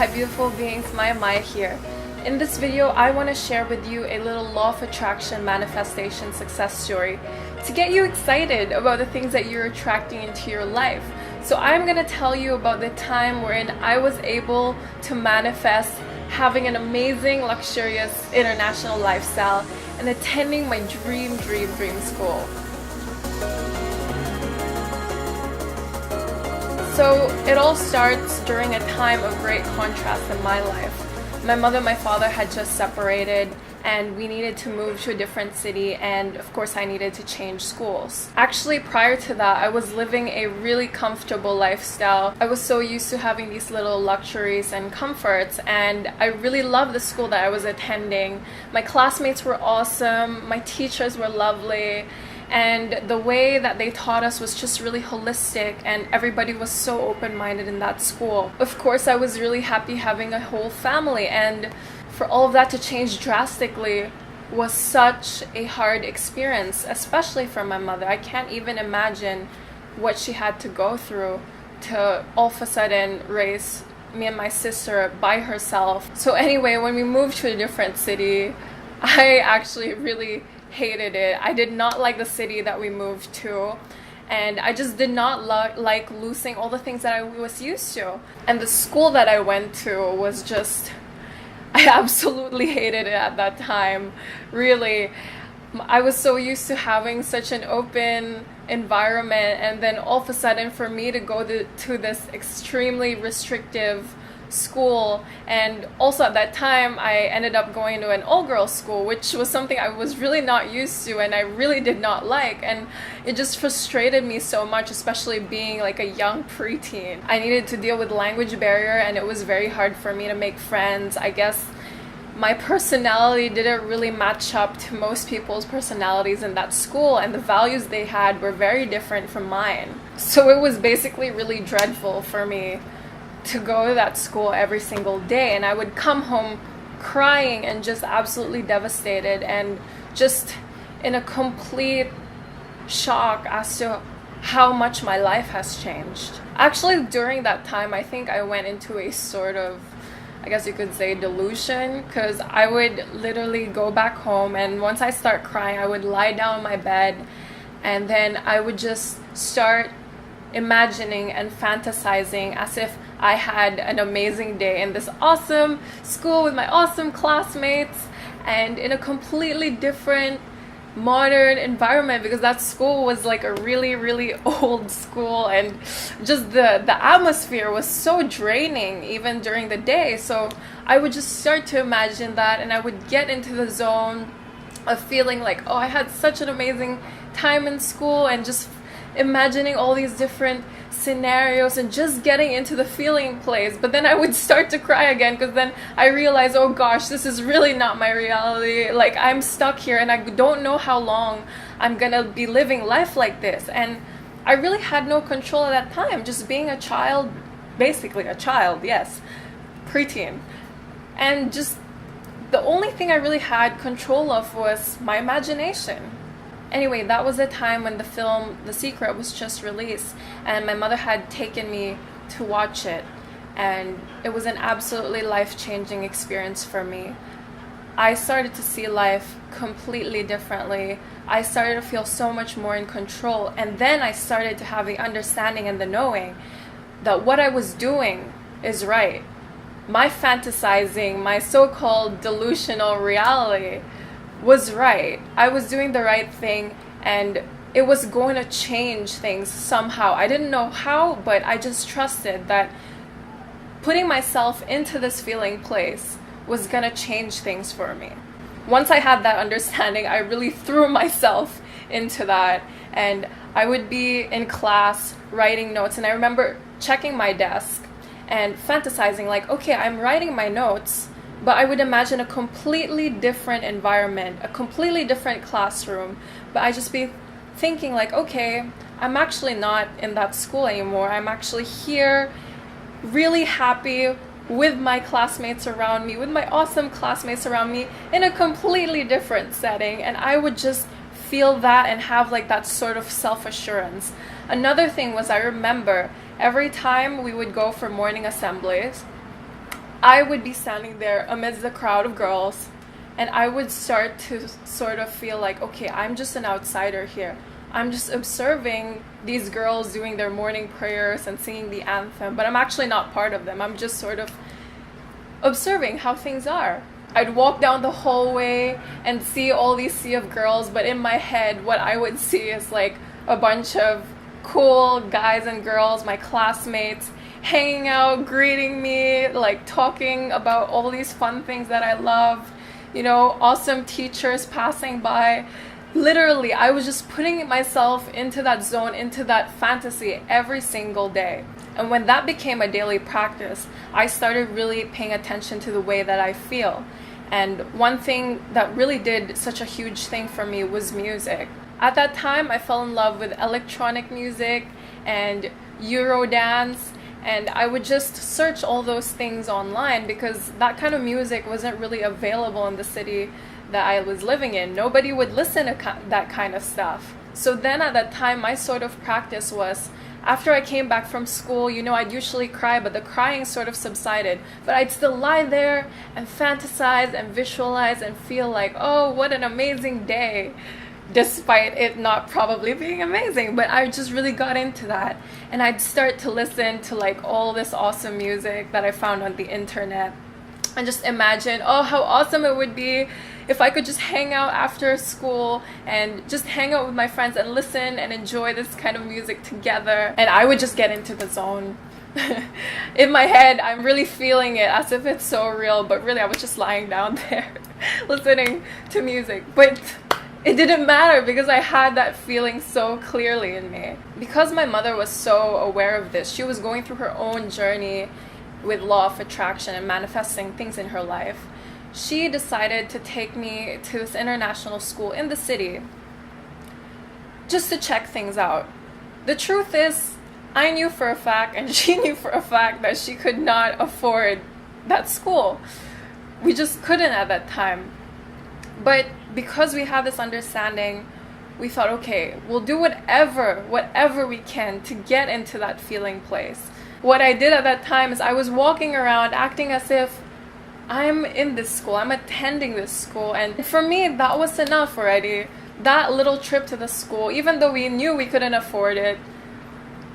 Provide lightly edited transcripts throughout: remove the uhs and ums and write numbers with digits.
Hi beautiful beings, Maya here. In this video, I want to share with you a little law of attraction manifestation success story to get you excited about the things that you're attracting into your life. So I'm going to tell you about the time wherein I was able to manifest having an amazing, luxurious international lifestyle and attending my dream school. So it all starts during a time of great contrast in my life. My mother and my father had just separated and we needed to move to a different city, and of course I needed to change schools. Actually, prior to that, I was living a really comfortable lifestyle. I was so used to having these little luxuries and comforts, and I really loved the school that I was attending. My classmates were awesome, my teachers were lovely, and the way that they taught us was just really holistic, and everybody was so open-minded in that school. Of course, I was really happy having a whole family, and for all of that to change drastically was such a hard experience, especially for my mother. I can't even imagine what she had to go through to all of a sudden raise me and my sister by herself. So anyway, when we moved to a different city, I actually really hated it. I did not like the city that we moved to, and I just did not like losing all the things that I was used to. And the school that I went to was just, I absolutely hated it at that time. Really, I was so used to having such an open environment, and then all of a sudden for me to go to this extremely restrictive school, and also at that time I ended up going to an all-girls school, which was something I was really not used to and I really did not like, and it just frustrated me so much, especially being like a young preteen. I needed to deal with language barrier, and it was very hard for me to make friends. I guess my personality didn't really match up to most people's personalities in that school, and the values they had were very different from mine. So it was basically really dreadful for me to go to that school every single day, and I would come home crying and just absolutely devastated and just in a complete shock as to how much my life has changed. Actually, during that time, I think I went into a sort of, I guess you could say, delusion, because I would literally go back home, and once I start crying, I would lie down on my bed, and then I would just start imagining and fantasizing as if I had an amazing day in this awesome school with my awesome classmates and in a completely different modern environment, because that school was like a really old school, and just the atmosphere was so draining even during the day. So I would just start to imagine that, and I would get into the zone of feeling like, oh, I had such an amazing time in school, and just imagining all these different scenarios and just getting into the feeling place. But then I would start to cry again, because then I realized, oh gosh, this is really not my reality. Like, I'm stuck here and I don't know how long I'm gonna be living life like this. And I really had no control at that time, just being a child, basically a child, yes, preteen. And just the only thing I really had control of was my imagination. Anyway, that was the time when the film The Secret was just released, and my mother had taken me to watch it, and it was an absolutely life-changing experience for me. I started to see life completely differently. I started to feel so much more in control, and then I started to have the understanding and the knowing that what I was doing is right. My fantasizing, my so-called delusional reality was right. I was doing the right thing, and it was going to change things somehow. I didn't know how, but I just trusted that putting myself into this feeling place was going to change things for me. Once I had that understanding, I really threw myself into that, and I would be in class writing notes, and I remember checking my desk and fantasizing like, okay, I'm writing my notes, but I would imagine a completely different environment, a completely different classroom. But I just be thinking like, okay, I'm actually not in that school anymore. I'm actually here, really happy with my classmates around me, with my awesome classmates around me, in a completely different setting. And I would just feel that and have like that sort of self-assurance. Another thing was, I remember every time we would go for morning assemblies, I would be standing there amidst the crowd of girls, and I would start to sort of feel like, okay, I'm just an outsider here. I'm just observing these girls doing their morning prayers and singing the anthem, but I'm actually not part of them. I'm just sort of observing how things are. I'd walk down the hallway and see all these sea of girls, but in my head, what I would see is like a bunch of cool guys and girls, my classmates, hanging out, greeting me, like talking about all these fun things that I love, you know, awesome teachers passing by. Literally, I was just putting myself into that zone, into that fantasy every single day. And when that became a daily practice, I started really paying attention to the way that I feel. And one thing that really did such a huge thing for me was music. At that time, I fell in love with electronic music and Eurodance, and I would just search all those things online because that kind of music wasn't really available in the city that I was living in. Nobody would listen to that kind of stuff. So then at that time, my sort of practice was, after I came back from school, you know, I'd usually cry, but the crying sort of subsided. But I'd still lie there and fantasize and visualize and feel like, oh, what an amazing day, despite it not probably being amazing. But I just really got into that. And I'd start to listen to like all this awesome music that I found on the internet. And just imagine, oh, how awesome it would be if I could just hang out after school and just hang out with my friends and listen and enjoy this kind of music together. And I would just get into the zone. In my head, I'm really feeling it as if it's so real, but really I was just lying down there listening to music. But it didn't matter because I had that feeling so clearly in me. Because my mother was so aware of this, she was going through her own journey with law of attraction and manifesting things in her life. She decided to take me to this international school in the city just to check things out. The truth is, I knew for a fact, and she knew for a fact, that she could not afford that school. We just couldn't at that time. But because we had this understanding, we thought, okay, we'll do whatever we can to get into that feeling place. What I did at that time is I was walking around acting as if I'm in this school, I'm attending this school, and for me that was enough already. That little trip to the school, even though we knew we couldn't afford it,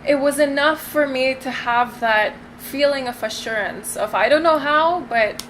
it was enough for me to have that feeling of assurance of, I don't know how, but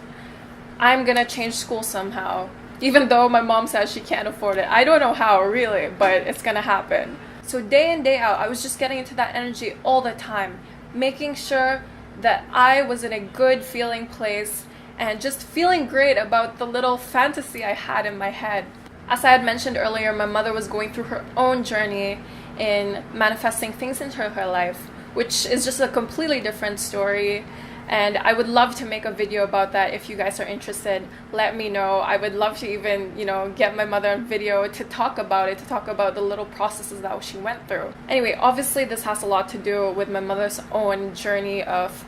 I'm gonna change school somehow. Even though my mom says she can't afford it. I don't know how really, but it's gonna happen. So day in, day out, I was just getting into that energy all the time, making sure that I was in a good feeling place and just feeling great about the little fantasy I had in my head. As I had mentioned earlier, my mother was going through her own journey in manifesting things into her life, which is just a completely different story. And I would love to make a video about that. If you guys are interested, let me know. I would love to even, get my mother on video to talk about it, to talk about the little processes that she went through. Anyway, obviously this has a lot to do with my mother's own journey of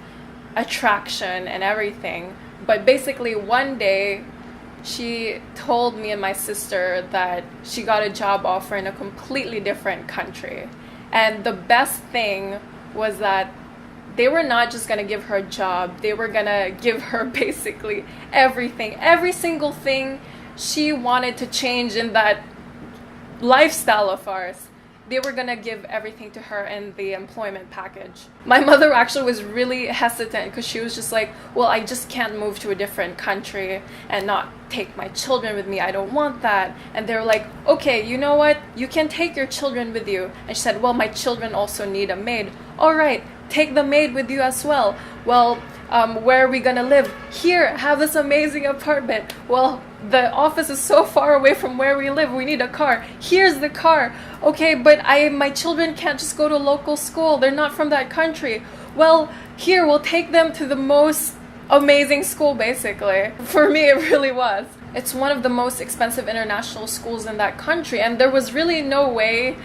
attraction and everything. But basically one day, she told me and my sister that she got a job offer in a completely different country. And the best thing was that they were not just going to give her a job. They were going to give her basically everything. Every single thing she wanted to change in that lifestyle of ours. They were going to give everything to her in the employment package. My mother actually was really hesitant because she was just like, well, I just can't move to a different country and not take my children with me. I don't want that. And they were like, okay, you know what? You can take your children with you. And she said, well, my children also need a maid. All right, take the maid with you as well. Well, where are we gonna live? Here, have this amazing apartment. Well, the office is so far away from where we live. We need a car. Here's the car. Okay, but my children can't just go to local school. They're not from that country. Well, here, we'll take them to the most amazing school, basically. For me, it really was. It's one of the most expensive international schools in that country, and there was really no way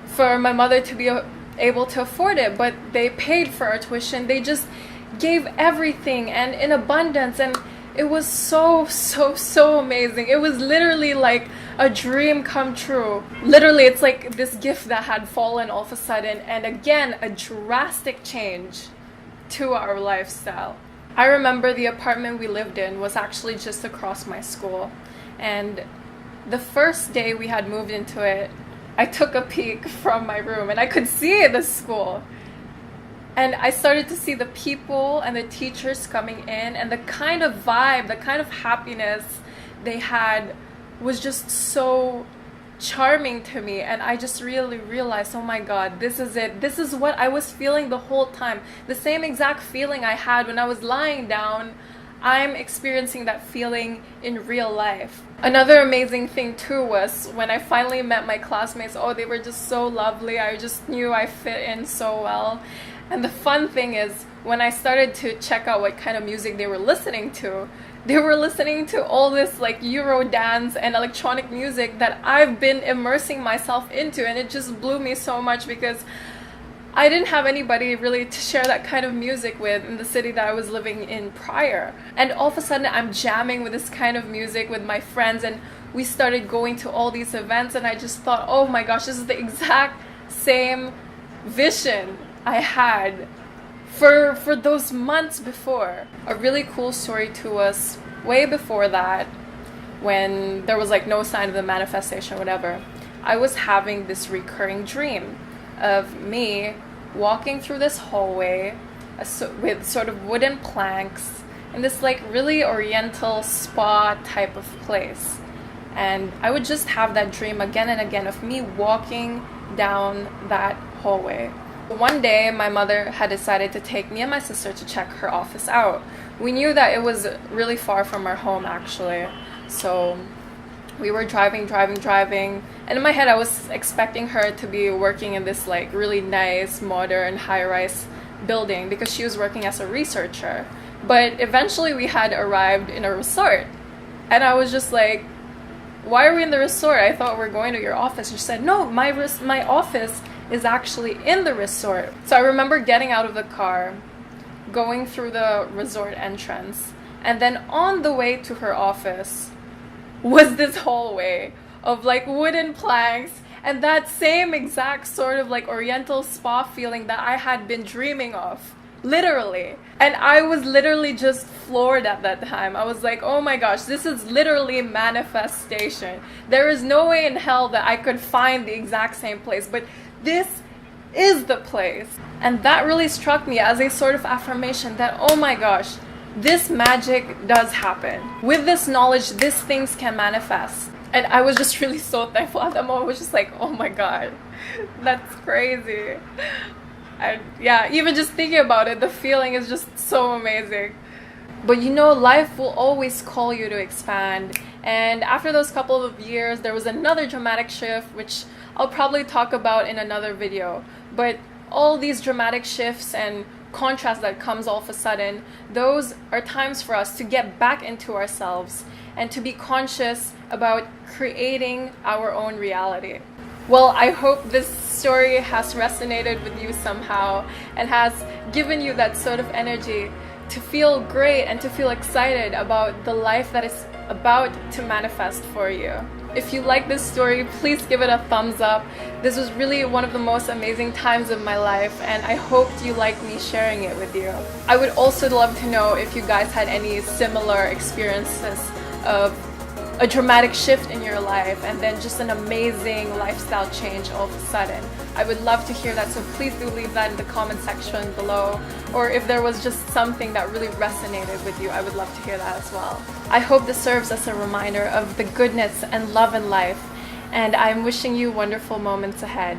for my mother to be able to afford it, but they paid for our tuition. They just gave everything and in abundance, and it was so amazing. It was literally like a dream come true. Literally, it's like this gift that had fallen all of a sudden, and again, a drastic change to our lifestyle. I remember the apartment we lived in was actually just across my school. And the first day we had moved into it, I took a peek from my room and I could see the school. And I started to see the people and the teachers coming in, and the kind of vibe, the kind of happiness they had was just so charming to me. And I just really realized, oh my God, this is it. This is what I was feeling the whole time. The same exact feeling I had when I was lying down, I'm experiencing that feeling in real life. Another amazing thing too was when I finally met my classmates. Oh, they were just so lovely. I just knew I fit in so well. And the fun thing is, when I started to check out what kind of music they were listening to all this like Euro dance and electronic music that I've been immersing myself into, and it just blew me so much because I didn't have anybody really to share that kind of music with in the city that I was living in prior. And all of a sudden I'm jamming with this kind of music with my friends, and we started going to all these events, and I just thought, oh my gosh, this is the exact same vision I had for those months before. A really cool story to us way before that, when there was like no sign of the manifestation, whatever. I was having this recurring dream of me walking through this hallway with sort of wooden planks in this like really oriental spa type of place. And I would just have that dream again and again of me walking down that hallway. One day, my mother had decided to take me and my sister to check her office out. We knew that it was really far from our home, actually. So we were driving, and in my head I was expecting her to be working in this like really nice, modern, high-rise building because she was working as a researcher. But eventually we had arrived in a resort, and I was just like, why are we in the resort? I thought we were going to your office. She said, no, my office is actually in the resort. So I remember getting out of the car, going through the resort entrance, and then on the way to her office was this hallway of like wooden planks and that same exact sort of like oriental spa feeling that I had been dreaming of. Literally. And I was literally just floored at that time. I was like, oh my gosh, this is literally manifestation. There is no way in hell that I could find the exact same place, but this is the place. And that really struck me as a sort of affirmation that, oh my gosh, this magic does happen. With this knowledge, these things can manifest. And I was just really so thankful at that moment. I was just like, oh my God, that's crazy. And yeah, even just thinking about it, the feeling is just so amazing. But you know, life will always call you to expand. And after those couple of years, there was another dramatic shift, which I'll probably talk about in another video. But all these dramatic shifts and contrast that comes all of a sudden, those are times for us to get back into ourselves and to be conscious about creating our own reality. Well, I hope this story has resonated with you somehow and has given you that sort of energy to feel great and to feel excited about the life that is about to manifest for you. If you like this story, please give it a thumbs up. This was really one of the most amazing times of my life, and I hoped you liked me sharing it with you. I would also love to know if you guys had any similar experiences of a dramatic shift in your life and then just an amazing lifestyle change all of a sudden. I would love to hear that, so please do leave that in the comment section below. Or if there was just something that really resonated with you, I would love to hear that as well. I hope this serves as a reminder of the goodness and love in life, and I'm wishing you wonderful moments ahead.